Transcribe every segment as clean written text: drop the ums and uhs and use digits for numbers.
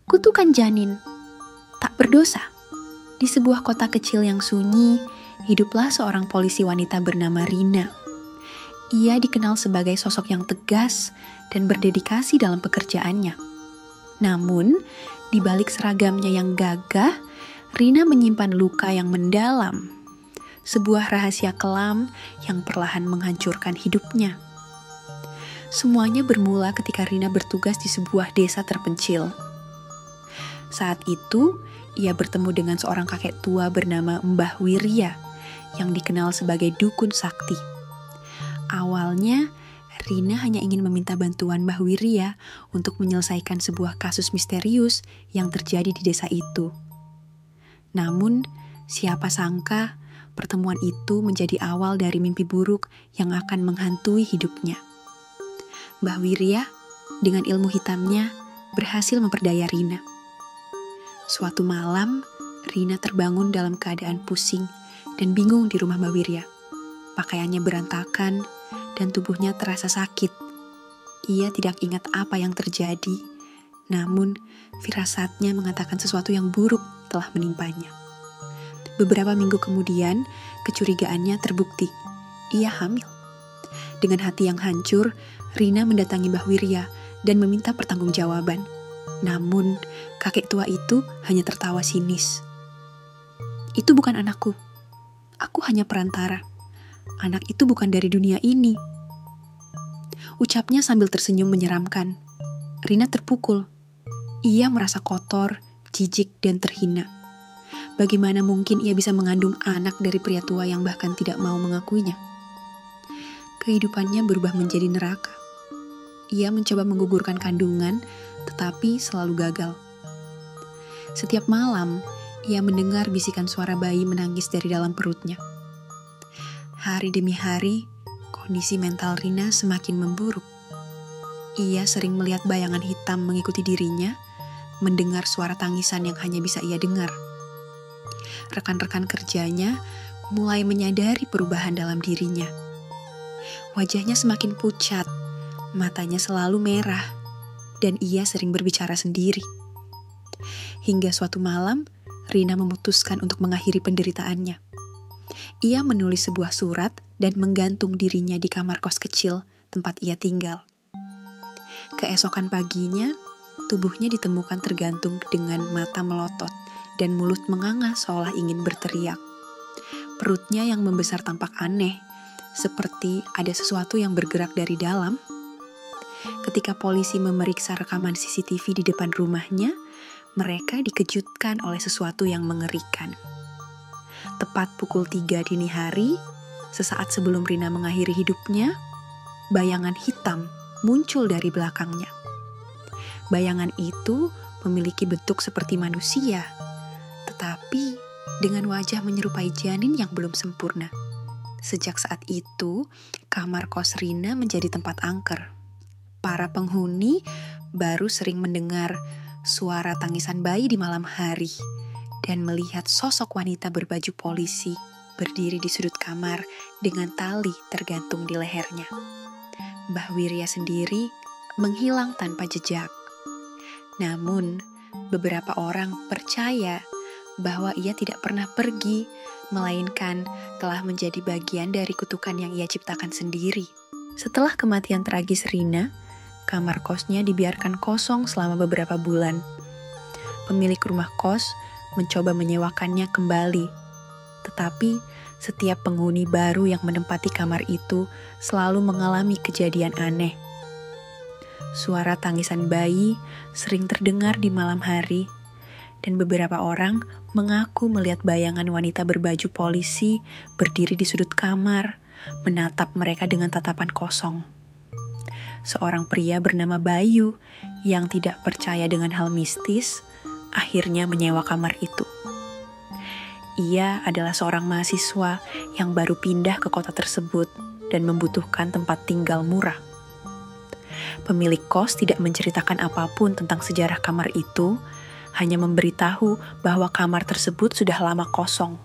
Kutukan janin, tak berdosa. Di sebuah kota kecil yang sunyi, hiduplah seorang polisi wanita bernama Rina. Ia dikenal sebagai sosok yang tegas dan berdedikasi dalam pekerjaannya. Namun, di balik seragamnya yang gagah, Rina menyimpan luka yang mendalam. Sebuah rahasia kelam yang perlahan menghancurkan hidupnya. Semuanya bermula ketika Rina bertugas di sebuah desa terpencil. Saat itu, ia bertemu dengan seorang kakek tua bernama Mbah Wirya yang dikenal sebagai dukun sakti. Awalnya, Rina hanya ingin meminta bantuan Mbah Wirya untuk menyelesaikan sebuah kasus misterius yang terjadi di desa itu. Namun, siapa sangka pertemuan itu menjadi awal dari mimpi buruk yang akan menghantui hidupnya. Mbah Wirya, dengan ilmu hitamnya, berhasil memperdaya Rina. Suatu malam, Rina terbangun dalam keadaan pusing dan bingung di rumah Mbah Wirya. Pakaiannya berantakan dan tubuhnya terasa sakit. Ia tidak ingat apa yang terjadi, namun firasatnya mengatakan sesuatu yang buruk telah menimpanya. Beberapa minggu kemudian, kecurigaannya terbukti. Ia hamil. Dengan hati yang hancur, Rina mendatangi Mbah Wirya dan meminta pertanggungjawaban. Namun, kakek tua itu hanya tertawa sinis. "Itu bukan anakku. Aku hanya perantara. Anak itu bukan dari dunia ini." Ucapnya sambil tersenyum menyeramkan. Rina terpukul. Ia merasa kotor, jijik, dan terhina. Bagaimana mungkin ia bisa mengandung anak dari pria tua yang bahkan tidak mau mengakuinya? Kehidupannya berubah menjadi neraka. Ia mencoba menggugurkan kandungan, tetapi selalu gagal. Setiap malam, ia mendengar bisikan suara bayi menangis dari dalam perutnya. Hari demi hari, kondisi mental Rina semakin memburuk. Ia sering melihat bayangan hitam mengikuti dirinya, mendengar suara tangisan yang hanya bisa ia dengar. Rekan-rekan kerjanya mulai menyadari perubahan dalam dirinya. Wajahnya semakin pucat, matanya selalu merah, dan ia sering berbicara sendiri. Hingga suatu malam, Rina memutuskan untuk mengakhiri penderitaannya. Ia menulis sebuah surat dan menggantung dirinya di kamar kos kecil tempat ia tinggal. Keesokan paginya, tubuhnya ditemukan tergantung dengan mata melotot dan mulut menganga seolah ingin berteriak. Perutnya yang membesar tampak aneh, seperti ada sesuatu yang bergerak dari dalam. Ketika polisi memeriksa rekaman CCTV di depan rumahnya, mereka dikejutkan oleh sesuatu yang mengerikan. Tepat pukul 3 dini hari, sesaat sebelum Rina mengakhiri hidupnya, bayangan hitam muncul dari belakangnya. Bayangan itu memiliki bentuk seperti manusia, tetapi dengan wajah menyerupai janin yang belum sempurna. Sejak saat itu, kamar kos Rina menjadi tempat angker. Para penghuni baru sering mendengar suara tangisan bayi di malam hari dan melihat sosok wanita berbaju polisi berdiri di sudut kamar dengan tali tergantung di lehernya. Mbah Wirya sendiri menghilang tanpa jejak. Namun, beberapa orang percaya bahwa ia tidak pernah pergi, melainkan telah menjadi bagian dari kutukan yang ia ciptakan sendiri. Setelah kematian tragis Rina, kamar kosnya dibiarkan kosong selama beberapa bulan. Pemilik rumah kos mencoba menyewakannya kembali, tetapi setiap penghuni baru yang menempati kamar itu selalu mengalami kejadian aneh. Suara tangisan bayi sering terdengar di malam hari, dan beberapa orang mengaku melihat bayangan wanita berbaju polisi berdiri di sudut kamar, menatap mereka dengan tatapan kosong. Seorang pria bernama Bayu yang tidak percaya dengan hal mistis, akhirnya menyewa kamar itu. Ia adalah seorang mahasiswa yang baru pindah ke kota tersebut dan membutuhkan tempat tinggal murah. Pemilik kos tidak menceritakan apapun tentang sejarah kamar itu, hanya memberitahu bahwa kamar tersebut sudah lama kosong.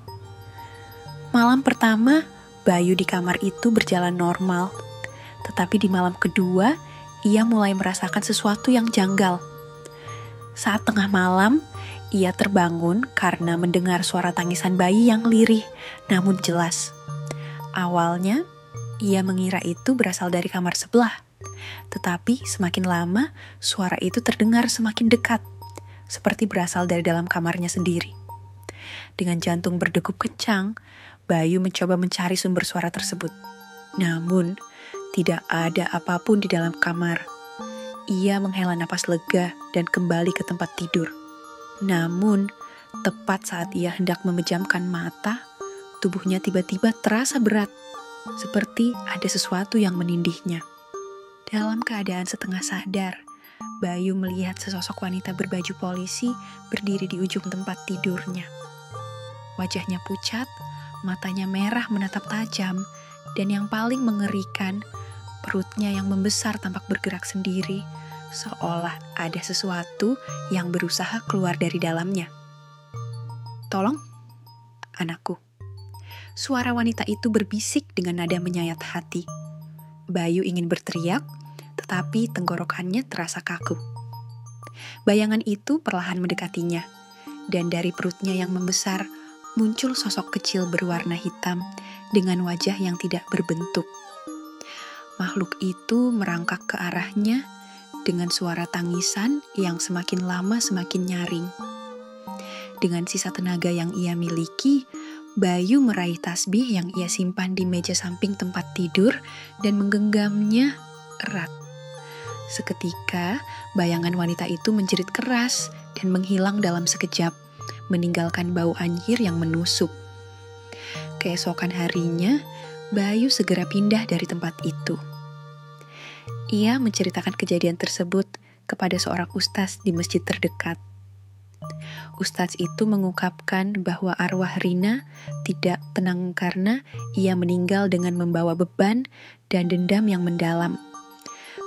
Malam pertama, Bayu di kamar itu berjalan normal, tetapi di malam kedua, ia mulai merasakan sesuatu yang janggal. Saat tengah malam, ia terbangun karena mendengar suara tangisan bayi yang lirih namun jelas. Awalnya, ia mengira itu berasal dari kamar sebelah. Tetapi semakin lama, suara itu terdengar semakin dekat, seperti berasal dari dalam kamarnya sendiri. Dengan jantung berdegup kencang, Bayu mencoba mencari sumber suara tersebut. Namun, tidak ada apapun di dalam kamar. Ia menghela napas lega dan kembali ke tempat tidur. Namun, tepat saat ia hendak memejamkan mata, tubuhnya tiba-tiba terasa berat, seperti ada sesuatu yang menindihnya. Dalam keadaan setengah sadar, Bayu melihat sesosok wanita berbaju polisi berdiri di ujung tempat tidurnya. Wajahnya pucat, matanya merah menatap tajam, dan yang paling mengerikan, perutnya yang membesar tampak bergerak sendiri, seolah ada sesuatu yang berusaha keluar dari dalamnya. "Tolong, anakku." Suara wanita itu berbisik dengan nada menyayat hati. Bayu ingin berteriak, tetapi tenggorokannya terasa kaku. Bayangan itu perlahan mendekatinya, dan dari perutnya yang membesar, muncul sosok kecil berwarna hitam dengan wajah yang tidak berbentuk. Makhluk itu merangkak ke arahnya dengan suara tangisan yang semakin lama semakin nyaring. Dengan sisa tenaga yang ia miliki, Bayu meraih tasbih yang ia simpan di meja samping tempat tidur dan menggenggamnya erat. Seketika, bayangan wanita itu menjerit keras dan menghilang dalam sekejap, meninggalkan bau anjir yang menusuk. Keesokan harinya, Bayu segera pindah dari tempat itu. Ia menceritakan kejadian tersebut kepada seorang ustaz di masjid terdekat. Ustaz itu mengungkapkan bahwa arwah Rina tidak tenang karena ia meninggal dengan membawa beban dan dendam yang mendalam.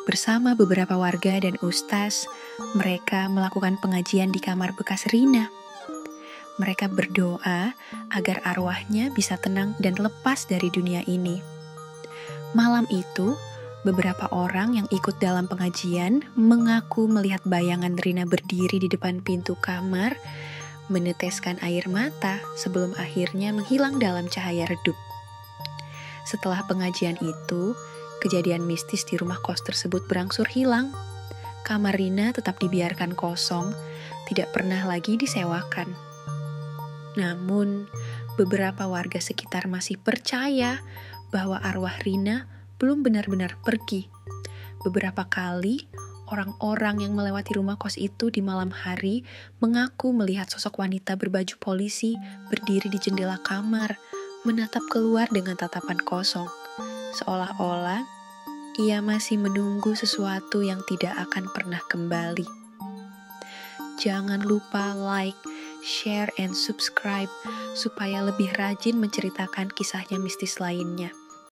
Bersama beberapa warga dan ustaz, mereka melakukan pengajian di kamar bekas Rina. Mereka berdoa agar arwahnya bisa tenang dan lepas dari dunia ini. Malam itu, beberapa orang yang ikut dalam pengajian mengaku melihat bayangan Rina berdiri di depan pintu kamar, meneteskan air mata sebelum akhirnya menghilang dalam cahaya redup. Setelah pengajian itu, kejadian mistis di rumah kos tersebut berangsur hilang. Kamar Rina tetap dibiarkan kosong, tidak pernah lagi disewakan. Namun, beberapa warga sekitar masih percaya bahwa arwah Rina belum benar-benar pergi. Beberapa kali, orang-orang yang melewati rumah kos itu di malam hari mengaku melihat sosok wanita berbaju polisi berdiri di jendela kamar, menatap keluar dengan tatapan kosong, seolah-olah ia masih menunggu sesuatu yang tidak akan pernah kembali. Jangan lupa like, share, and subscribe supaya lebih rajin menceritakan kisahnya mistis lainnya.